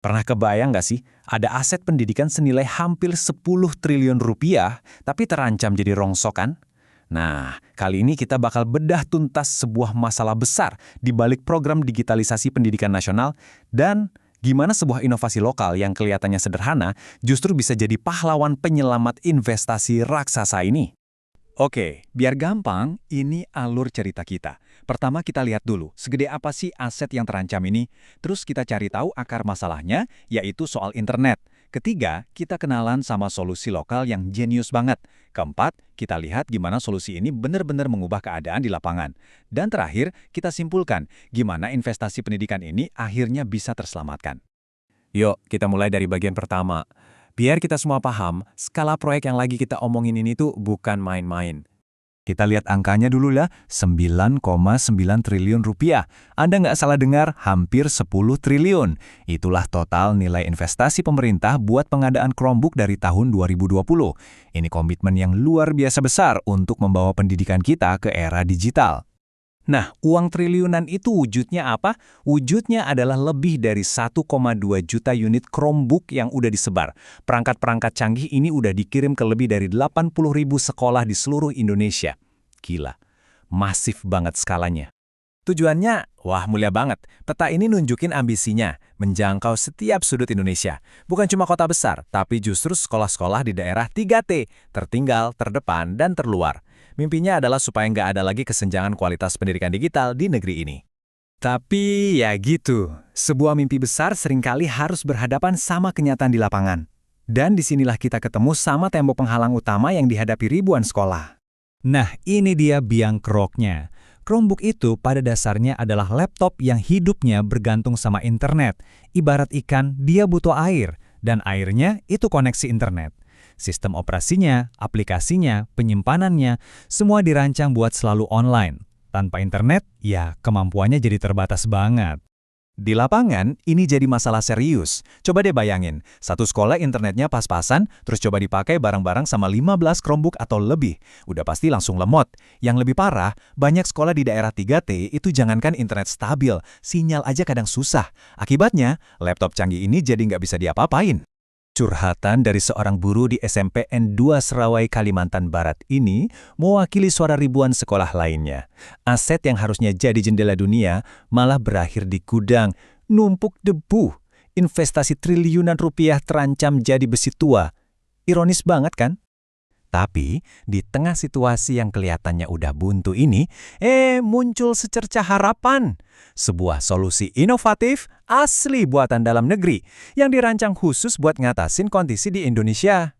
Pernah kebayang nggak sih, ada aset pendidikan senilai hampir 10 triliun rupiah, tapi terancam jadi rongsokan? Nah, kali ini kita bakal bedah tuntas sebuah masalah besar di balik program digitalisasi pendidikan nasional dan gimana sebuah inovasi lokal yang kelihatannya sederhana justru bisa jadi pahlawan penyelamat investasi raksasa ini. Oke, biar gampang, ini alur cerita kita. Pertama kita lihat dulu, segede apa sih aset yang terancam ini? Terus kita cari tahu akar masalahnya, yaitu soal internet. Ketiga, kita kenalan sama solusi lokal yang jenius banget. Keempat, kita lihat gimana solusi ini benar-benar mengubah keadaan di lapangan. Dan terakhir, kita simpulkan gimana investasi pendidikan ini akhirnya bisa terselamatkan. Yuk, kita mulai dari bagian pertama. Biar kita semua paham, skala proyek yang lagi kita omongin ini tuh bukan main-main. Kita lihat angkanya dulu lah, 9,9 triliun rupiah. Anda nggak salah dengar, hampir 10 triliun. Itulah total nilai investasi pemerintah buat pengadaan Chromebook dari tahun 2020. Ini komitmen yang luar biasa besar untuk membawa pendidikan kita ke era digital. Nah, uang triliunan itu wujudnya apa? Wujudnya adalah lebih dari 1,2 juta unit Chromebook yang udah disebar. Perangkat-perangkat canggih ini udah dikirim ke lebih dari 80.000 sekolah di seluruh Indonesia. Gila, masif banget skalanya. Tujuannya, wah mulia banget. Peta ini nunjukin ambisinya, menjangkau setiap sudut Indonesia. Bukan cuma kota besar, tapi justru sekolah-sekolah di daerah 3T, tertinggal, terdepan, dan terluar. Mimpinya adalah supaya nggak ada lagi kesenjangan kualitas pendidikan digital di negeri ini. Tapi ya gitu, sebuah mimpi besar seringkali harus berhadapan sama kenyataan di lapangan. Dan disinilah kita ketemu sama tembok penghalang utama yang dihadapi ribuan sekolah. Nah, ini dia biang keroknya. Chromebook itu pada dasarnya adalah laptop yang hidupnya bergantung sama internet. Ibarat ikan, dia butuh air, dan airnya itu koneksi internet. Sistem operasinya, aplikasinya, penyimpanannya, semua dirancang buat selalu online. Tanpa internet, ya kemampuannya jadi terbatas banget. Di lapangan, ini jadi masalah serius. Coba deh bayangin, satu sekolah internetnya pas-pasan, terus coba dipakai bareng-bareng sama 15 Chromebook atau lebih. Udah pasti langsung lemot. Yang lebih parah, banyak sekolah di daerah 3T itu jangankan internet stabil, sinyal aja kadang susah. Akibatnya, laptop canggih ini jadi nggak bisa diapa-apain. Curhatan dari seorang guru di SMPN 2 Serawai, Kalimantan Barat ini mewakili suara ribuan sekolah lainnya. Aset yang harusnya jadi jendela dunia malah berakhir di gudang, numpuk debu. Investasi triliunan rupiah terancam jadi besi tua. Ironis banget kan? Tapi, di tengah situasi yang kelihatannya udah buntu ini, muncul secercah harapan. Sebuah solusi inovatif asli buatan dalam negeri yang dirancang khusus buat ngatasin kondisi di Indonesia.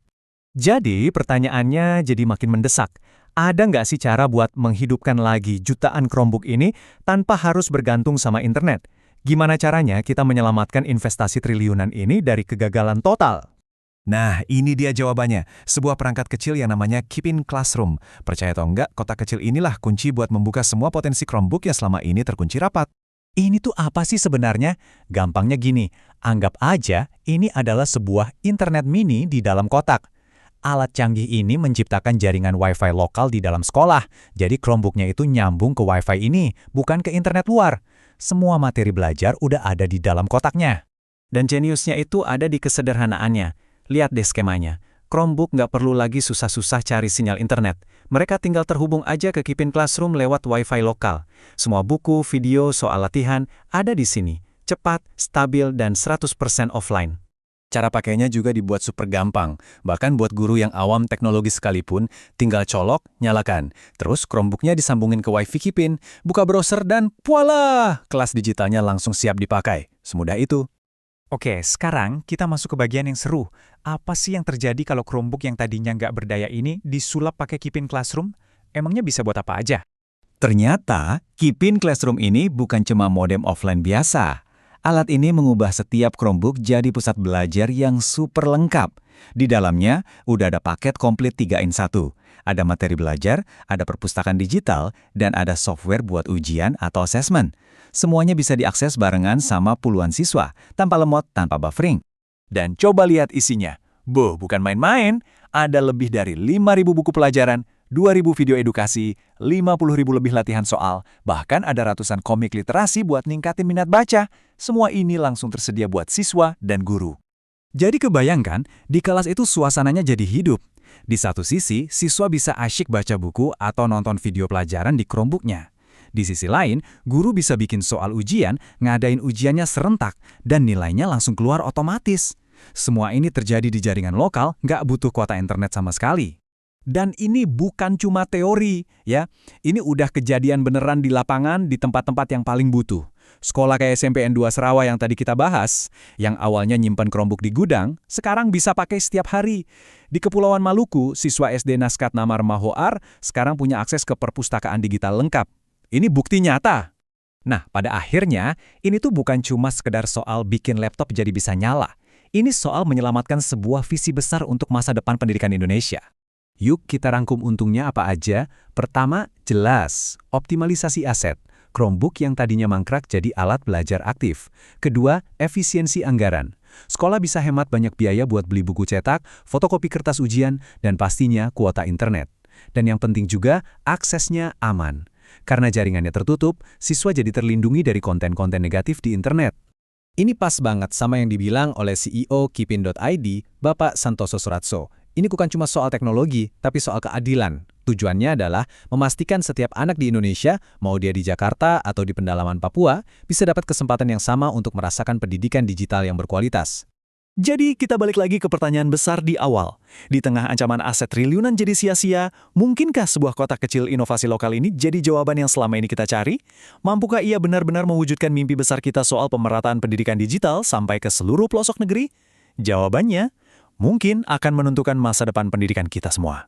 Jadi, pertanyaannya jadi makin mendesak. Ada nggak sih cara buat menghidupkan lagi jutaan Chromebook ini tanpa harus bergantung sama internet? Gimana caranya kita menyelamatkan investasi triliunan ini dari kegagalan total? Nah, ini dia jawabannya. Sebuah perangkat kecil yang namanya Kipin Classroom. Percaya atau enggak, kotak kecil inilah kunci buat membuka semua potensi Chromebook yang selama ini terkunci rapat. Ini tuh apa sih sebenarnya? Gampangnya gini, anggap aja ini adalah sebuah internet mini di dalam kotak. Alat canggih ini menciptakan jaringan Wi-Fi lokal di dalam sekolah. Jadi Chromebooknya itu nyambung ke Wi-Fi ini, bukan ke internet luar. Semua materi belajar udah ada di dalam kotaknya. Dan jeniusnya itu ada di kesederhanaannya. Lihat deh skemanya. Chromebook nggak perlu lagi susah-susah cari sinyal internet. Mereka tinggal terhubung aja ke Kipin Classroom lewat Wi-Fi lokal. Semua buku, video, soal latihan ada di sini. Cepat, stabil, dan 100% offline. Cara pakainya juga dibuat super gampang. Bahkan buat guru yang awam teknologi sekalipun, tinggal colok, nyalakan. Terus Chromebooknya disambungin ke Wi-Fi Kipin, buka browser, dan voila! Kelas digitalnya langsung siap dipakai. Semudah itu. Oke, sekarang kita masuk ke bagian yang seru. Apa sih yang terjadi kalau Chromebook yang tadinya nggak berdaya ini disulap pakai Kipin Classroom? Emangnya bisa buat apa aja? Ternyata, Kipin Classroom ini bukan cuma modem offline biasa. Alat ini mengubah setiap Chromebook jadi pusat belajar yang super lengkap. Di dalamnya, udah ada paket komplit 3-in-1. Ada materi belajar, ada perpustakaan digital, dan ada software buat ujian atau assessment. Semuanya bisa diakses barengan sama puluhan siswa, tanpa lemot, tanpa buffering. Dan coba lihat isinya. Bukan main-main, ada lebih dari 5.000 buku pelajaran, 2.000 video edukasi, 50.000 lebih latihan soal, bahkan ada ratusan komik literasi buat ningkatin minat baca. Semua ini langsung tersedia buat siswa dan guru. Jadi kebayangkan, di kelas itu suasananya jadi hidup. Di satu sisi, siswa bisa asyik baca buku atau nonton video pelajaran di Chromebook-nya. Di sisi lain, guru bisa bikin soal ujian, ngadain ujiannya serentak, dan nilainya langsung keluar otomatis. Semua ini terjadi di jaringan lokal, nggak butuh kuota internet sama sekali. Dan ini bukan cuma teori, ya. Ini udah kejadian beneran di lapangan di tempat-tempat yang paling butuh. Sekolah kayak SMPN 2 Sarawak yang tadi kita bahas, yang awalnya nyimpen Chromebook di gudang, sekarang bisa pakai setiap hari. Di Kepulauan Maluku, siswa SD Naskat Namar Mahoar sekarang punya akses ke perpustakaan digital lengkap. Ini bukti nyata. Nah, pada akhirnya, ini tuh bukan cuma sekedar soal bikin laptop jadi bisa nyala. Ini soal menyelamatkan sebuah visi besar untuk masa depan pendidikan Indonesia. Yuk kita rangkum untungnya apa aja. Pertama, jelas, optimalisasi aset. Chromebook yang tadinya mangkrak jadi alat belajar aktif. Kedua, efisiensi anggaran. Sekolah bisa hemat banyak biaya buat beli buku cetak, fotokopi kertas ujian, dan pastinya kuota internet. Dan yang penting juga, aksesnya aman. Karena jaringannya tertutup, siswa jadi terlindungi dari konten-konten negatif di internet. Ini pas banget sama yang dibilang oleh CEO Kipin.id, Bapak Santoso Suratso. Ini bukan cuma soal teknologi, tapi soal keadilan. Tujuannya adalah memastikan setiap anak di Indonesia, mau dia di Jakarta atau di pedalaman Papua, bisa dapat kesempatan yang sama untuk merasakan pendidikan digital yang berkualitas. Jadi kita balik lagi ke pertanyaan besar di awal. Di tengah ancaman aset triliunan jadi sia-sia, mungkinkah sebuah kota kecil inovasi lokal ini jadi jawaban yang selama ini kita cari? Mampukah ia benar-benar mewujudkan mimpi besar kita soal pemerataan pendidikan digital sampai ke seluruh pelosok negeri? Jawabannya, mungkin akan menentukan masa depan pendidikan kita semua.